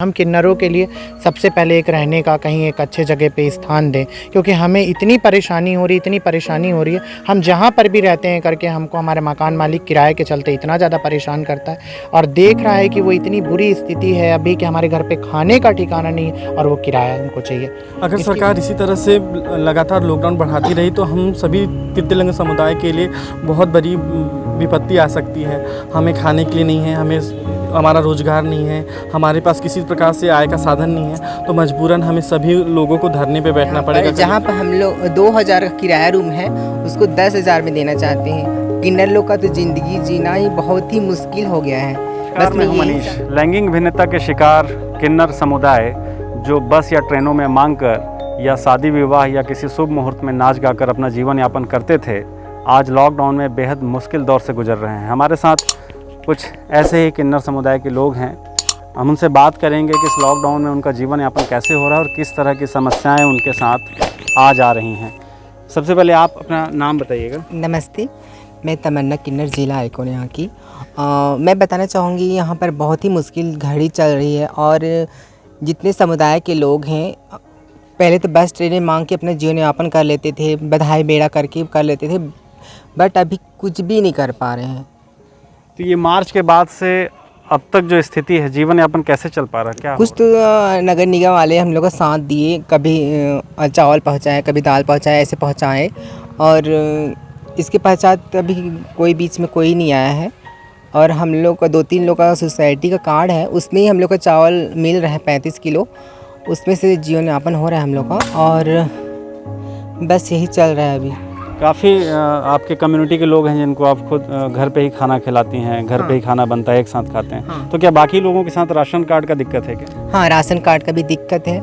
हम किन्नरों के लिए सबसे पहले एक रहने का कहीं एक अच्छे जगह पे स्थान दें, क्योंकि हमें इतनी परेशानी हो रही है। हम जहाँ पर भी रहते हैं करके हमको हमारे मकान मालिक किराए के चलते इतना ज़्यादा परेशान करता है और देख रहा है कि वो इतनी बुरी स्थिति है अभी कि हमारे घर पे खाने का ठिकाना नहीं है और वो किराया हमको चाहिए। अगर सरकार इसी तरह से लगातार लॉकडाउन बढ़ाती रही तो हम सभी तृतीय समुदाय के लिए बहुत बड़ी विपत्ति आ सकती है। हमें खाने के लिए नहीं है, हमारा रोज़गार नहीं है, हमारे पास किसी प्रकार से आय का साधन नहीं है, तो मजबूरन हमें सभी लोगों को धरने पे बैठना पड़ेगा। जहाँ पर हम लोग 2000 का किराया रूम है उसको 10,000 में देना चाहते हैं। किन्नर लोग का तो ज़िंदगी जीना ही बहुत ही मुश्किल हो गया है। बस मैं मनीष। लैंगिक भिन्नता के शिकार किन्नर समुदाय जो बस या ट्रेनों में मांग कर या शादी विवाह या किसी शुभ मुहूर्त में नाच गाकर अपना जीवन यापन करते थे, आज लॉकडाउन में बेहद मुश्किल दौर से गुजर रहे हैं। हमारे साथ कुछ ऐसे ही किन्नर समुदाय के लोग हैं। हम उनसे बात करेंगे कि इस लॉकडाउन में उनका जीवन यापन कैसे हो रहा है और किस तरह की समस्याएं उनके साथ आज आ रही हैं। सबसे पहले आप अपना नाम बताइएगा। नमस्ते, मैं तमन्ना किन्नर जिला आइकॉन यहाँ की। मैं बताना चाहूँगी यहाँ पर बहुत ही मुश्किल घड़ी चल रही है और जितने समुदाय के लोग हैं पहले तो बस ट्रेनें मांग के अपना जीवन यापन कर लेते थे, बधाई बेड़ा करके कर लेते थे, बट अभी कुछ भी नहीं कर पा रहे हैं। तो ये मार्च के बाद से अब तक जो स्थिति है, जीवन यापन कैसे चल पा रहा है? क्या कुछ तो नगर निगम वाले हम लोग का साथ दिए, कभी चावल पहुंचाए, कभी दाल पहुंचाए, ऐसे पहुंचाए और इसके पश्चात अभी कोई बीच में कोई नहीं आया है। और हम लोग का 2-3 लोग का सोसाइटी का कार्ड है, उसमें ही हम लोग का चावल मिल रहा है 35 किलो, उसमें से जीवन यापन हो रहा है हम लोग का और बस यही चल रहा है अभी। काफ़ी आपके कम्युनिटी के लोग हैं जिनको आप खुद घर पे ही खाना खिलाती हैं, घर पे ही खाना बनता है, एक साथ खाते हैं। तो क्या बाकी लोगों के साथ राशन कार्ड का दिक्कत है क्या? हाँ, राशन कार्ड का भी दिक्कत है।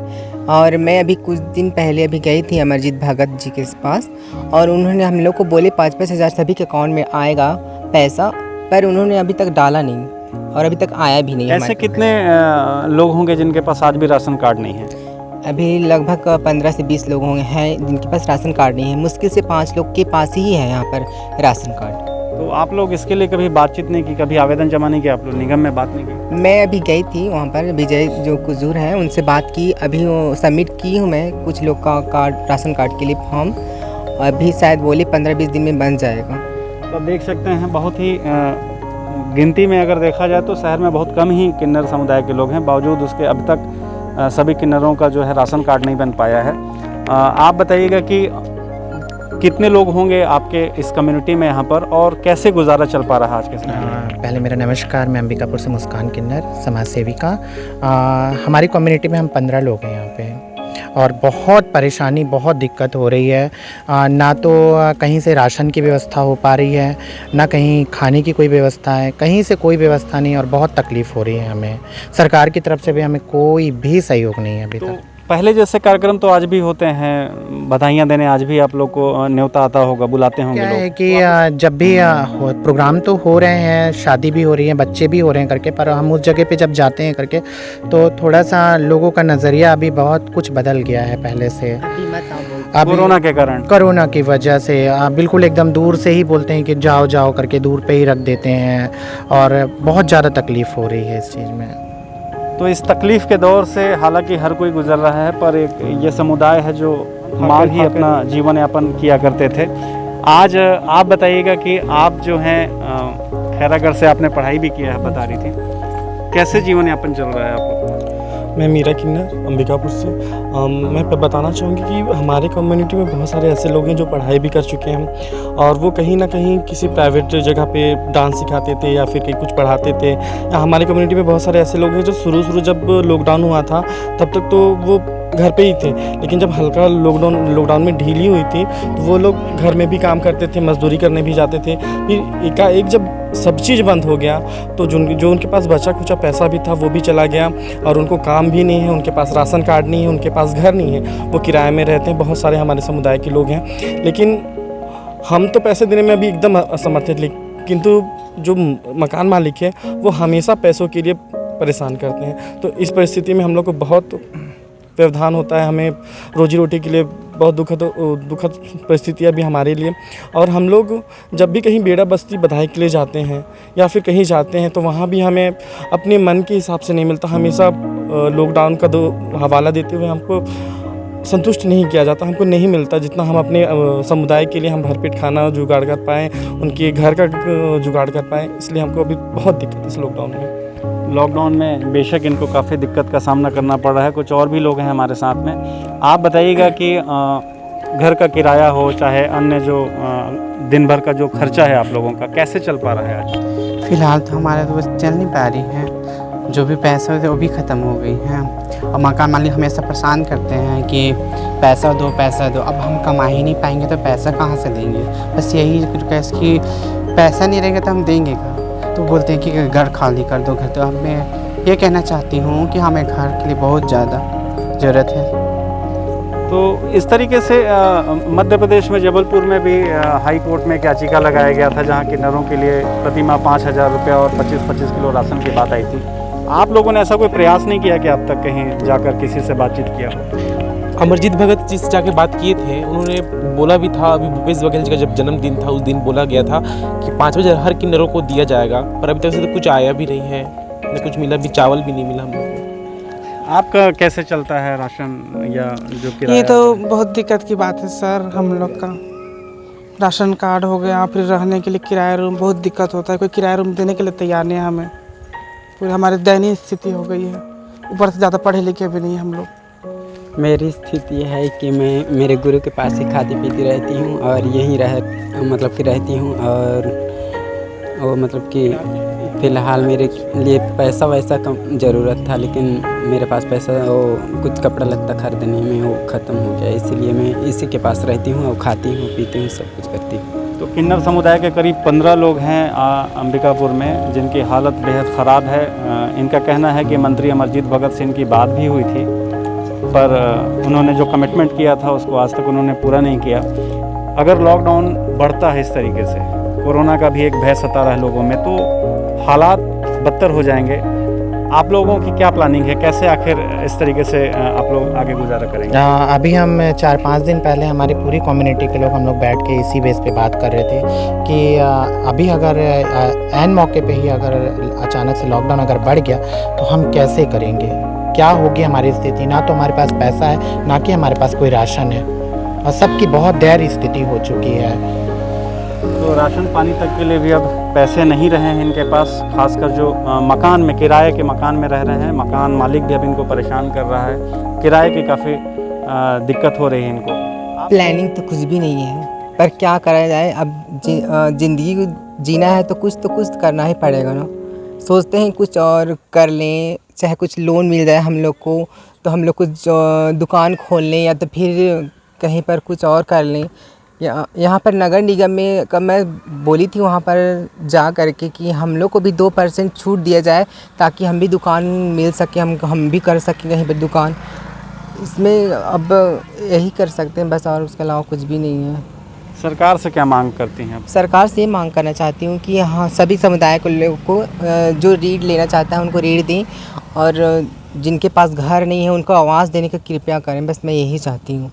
और मैं अभी कुछ दिन पहले अभी गई थी अमरजीत भगत जी के पास और उन्होंने हम लोग को बोले 5-5 हज़ार सभी के अकाउंट में आएगा पैसा, पर उन्होंने अभी तक डाला नहीं और अभी तक आया भी नहीं। ऐसे कितने लोग होंगे जिनके पास आज भी राशन कार्ड नहीं है? अभी लगभग 15 से 20 लोग होंगे हैं जिनके पास राशन कार्ड नहीं है। मुश्किल से 5 लोग के पास ही है यहाँ पर राशन कार्ड। तो आप लोग इसके लिए कभी बातचीत नहीं की, कभी आवेदन जमा नहीं किया आप लोग, निगम में बात नहीं की? मैं अभी गई थी वहाँ पर, विजय जो कुजूर हैं उनसे बात की, अभी वो सबमिट की हूँ मैं कुछ लोग का कार्ड, राशन कार्ड के लिए फॉर्म, अभी शायद बोले 15-20 दिन में बन जाएगा। तो देख सकते हैं बहुत ही गिनती में अगर देखा जाए तो शहर में बहुत कम ही किन्नर समुदाय के लोग हैं, बावजूद उसके अब तक सभी किन्नरों का जो है राशन कार्ड नहीं बन पाया है। आप बताइएगा कि कितने लोग होंगे आपके इस कम्युनिटी में यहाँ पर और कैसे गुजारा चल पा रहा है आज के समय में? पहले मेरा नमस्कार, मैं अंबिकापुर से मुस्कान किन्नर, समाज सेविका। हमारी कम्युनिटी में हम 15 लोग हैं यहाँ पे और बहुत परेशानी, बहुत दिक्कत हो रही है। ना तो कहीं से राशन की व्यवस्था हो पा रही है, ना कहीं खाने की कोई व्यवस्था है, कहीं से कोई व्यवस्था नहीं और बहुत तकलीफ़ हो रही है हमें। सरकार की तरफ से भी हमें कोई भी सहयोग नहीं है अभी तक। पहले जैसे कार्यक्रम तो आज भी होते हैं, बधाइयाँ देने आज भी आप लोग को न्योता आता होगा, बुलाते होंगे क्या लोग? है कि जब भी प्रोग्राम तो हो रहे हैं, शादी भी हो रही है, बच्चे भी हो रहे हैं करके, पर हम उस जगह पे जब जाते हैं करके तो थोड़ा सा लोगों का नज़रिया अभी बहुत कुछ बदल गया है पहले से। अभी कोरोना के कारण, कोरोना की वजह से बिल्कुल एकदम दूर से ही बोलते हैं कि जाओ जाओ करके दूर पे ही रख देते हैं और बहुत ज़्यादा तकलीफ़ हो रही है इस चीज़ में। तो इस तकलीफ़ के दौर से हालांकि हर कोई गुजर रहा है, पर एक ये समुदाय है जो मांग ही अपना जीवन यापन किया करते थे। आज आप बताइएगा कि आप जो हैं खैरागढ़ से आपने पढ़ाई भी किया है, बता रही थी, कैसे जीवन यापन चल रहा है आप लोग? मैं मीरा किन्नर अंबिकापुर से। मैं बताना चाहूँगी कि हमारे कम्युनिटी में बहुत सारे ऐसे लोग हैं जो पढ़ाई भी कर चुके हैं और वो कहीं ना कहीं किसी प्राइवेट जगह पे डांस सिखाते थे या फिर कहीं कुछ पढ़ाते थे। हमारे कम्युनिटी में बहुत सारे ऐसे लोग हैं जो शुरू जब लॉकडाउन हुआ था तब तक तो वो घर पे ही थे, लेकिन जब हल्का लॉकडाउन में ढीली हुई थी तो वो लोग घर में भी काम करते थे, मजदूरी करने भी जाते थे। फिर एकाएक जब सब चीज़ बंद हो गया तो जो उनके पास बचा कुचा पैसा भी था वो भी चला गया और उनको काम भी नहीं है, उनके पास राशन कार्ड नहीं है, उनके पास घर नहीं है, वो किराए में रहते हैं। बहुत सारे हमारे समुदाय के लोग हैं, लेकिन हम तो पैसे देने में अभी एकदम असमर्थ हैं, किंतु जो मकान मालिक है वो हमेशा पैसों के लिए परेशान करते हैं। तो इस परिस्थिति में हम लोग को बहुत व्यवधान होता है, हमें रोजी रोटी के लिए बहुत दुखद परिस्थितियाँ भी हमारे लिए। और हम लोग जब भी कहीं बेड़ा बस्ती बधाई के लिए जाते हैं या फिर कहीं जाते हैं तो वहाँ भी हमें अपने मन के हिसाब से नहीं मिलता, हमेशा लॉकडाउन का हवाला देते हुए हमको संतुष्ट नहीं किया जाता, हमको नहीं मिलता जितना हम अपने समुदाय के लिए हम भरपेट खाना जुगाड़ कर पाएँ, उनके घर का जुगाड़ कर पाएँ। इसलिए हमको अभी बहुत दिक्कत है इस लॉकडाउन में। लॉकडाउन में बेशक इनको काफ़ी दिक्कत का सामना करना पड़ रहा है। कुछ और भी लोग हैं हमारे साथ में। आप बताइएगा कि घर का किराया हो चाहे अन्य जो दिन भर का जो खर्चा है आप लोगों का, कैसे चल पा रहा है आज? फ़िलहाल तो हमारे तो बस चल नहीं पा रही है, जो भी पैसे होते वो भी ख़त्म हो गई हैं। और मकान मालिक हमेशा परेशान करते हैं कि पैसा दो पैसा दो। अब हम कमा ही नहीं पाएंगे तो पैसा कहाँ से देंगे। बस यही रिक्वेस्ट कि पैसा नहीं रहेगा तो हम देंगे कहाँ। तो बोलते हैं कि घर खाली कर दो घर। तो अब मैं ये कहना चाहती हूँ कि हमें घर के लिए बहुत ज़्यादा ज़रूरत है। तो इस तरीके से मध्य प्रदेश में जबलपुर में भी हाई कोर्ट में एक याचिका लगाया गया था जहां किन्नरों के लिए प्रतिमाह 5,000 रुपये और 25-25 किलो राशन की बात आई थी। आप लोगों ने ऐसा कोई प्रयास नहीं किया कि अब तक कहीं जाकर किसी से बातचीत किया हो? अमरजीत भगत जी से जाके बात किए थे। उन्होंने बोला भी था, अभी भूपेश बघेल जी का जब जन्मदिन था उस दिन बोला गया था कि 5,000 हर किन्नरों को दिया जाएगा, पर अभी तक से तो कुछ आया भी नहीं है, न कुछ मिला भी, चावल भी नहीं मिला हम लोग को। आपका कैसे चलता है राशन या जो किराया? ये तो बहुत दिक्कत की बात है सर। हम लोग का राशन कार्ड हो गया, फिर रहने के लिए किराया रूम, बहुत दिक्कत होता है। कोई किराया रूम देने के लिए तैयार नहीं है हमें। पूरी हमारी दयनीय स्थिति हो गई है। ऊपर से ज़्यादा पढ़े लिखे भी नहीं हैं हम लोग। मेरी स्थिति है कि मैं मेरे गुरु के पास ही खाती पीती रहती हूँ और यहीं रहती हूँ। और वो मतलब कि फ़िलहाल मेरे लिए पैसा वैसा कम ज़रूरत था, लेकिन मेरे पास पैसा वो कुछ कपड़ा लत्ता खरीदने में वो ख़त्म हो गया। इसीलिए मैं इसी के पास रहती हूँ और खाती हूँ पीती हूँ, सब कुछ करती हूँ। तो किन्नर समुदाय के करीब 15 लोग हैं अंबिकापुर में जिनकी हालत बेहद ख़राब है। इनका कहना है कि मंत्री अमरजीत भगत से इनकी बात भी हुई थी, पर उन्होंने जो कमिटमेंट किया था उसको आज तक उन्होंने पूरा नहीं किया। अगर लॉकडाउन बढ़ता है इस तरीके से, कोरोना का भी एक भय सता रहा है लोगों में, तो हालात बदतर हो जाएंगे। आप लोगों की क्या प्लानिंग है, कैसे आखिर इस तरीके से आप लोग आगे गुजारा करेंगे? अभी हम 4-5 दिन पहले हमारी पूरी कम्युनिटी के लोग हम लोग बैठ के इसी बेस पे बात कर रहे थे कि अभी अगर ऐन मौके पे ही अगर अचानक से लॉकडाउन अगर बढ़ गया तो हम कैसे करेंगे, क्या होगी हमारी स्थिति। ना तो हमारे पास पैसा है, ना कि हमारे पास कोई राशन है, और सबकी बहुत दयनीय स्थिति हो चुकी है। तो राशन पानी तक के लिए भी अब पैसे नहीं रहे हैं इनके पास, खासकर जो मकान में किराए के मकान में रह रहे हैं, मकान मालिक भी अब इनको परेशान कर रहा है। किराए की काफ़ी दिक्कत हो रही है इनको। प्लानिंग तो कुछ भी नहीं है, पर क्या करा जाए। अब ज़िंदगी को जीना है तो कुछ करना ही पड़ेगा ना। सोचते हैं कुछ और कर लें, चाहे कुछ लोन मिल जाए हम लोग को तो हम लोग कुछ दुकान खोल लें या तो फिर कहीं पर कुछ और कर लें। यहाँ पर नगर निगम में कब मैं बोली थी वहाँ पर जा करके कि हम लोग को भी 2% छूट दिया जाए ताकि हम भी दुकान मिल सके, हम भी कर सकें कहीं पर दुकान। इसमें अब यही कर सकते हैं बस, और उसके अलावा कुछ भी नहीं है। सरकार से क्या मांग करती हैं आप? सरकार से ये मांग करना चाहती हूँ कि हाँ, सभी समुदाय को लोगों को जो ऋण लेना चाहता है उनको ऋण दें, और जिनके पास घर नहीं है उनको आवाज़ देने की कृपया करें। बस मैं यही चाहती हूँ।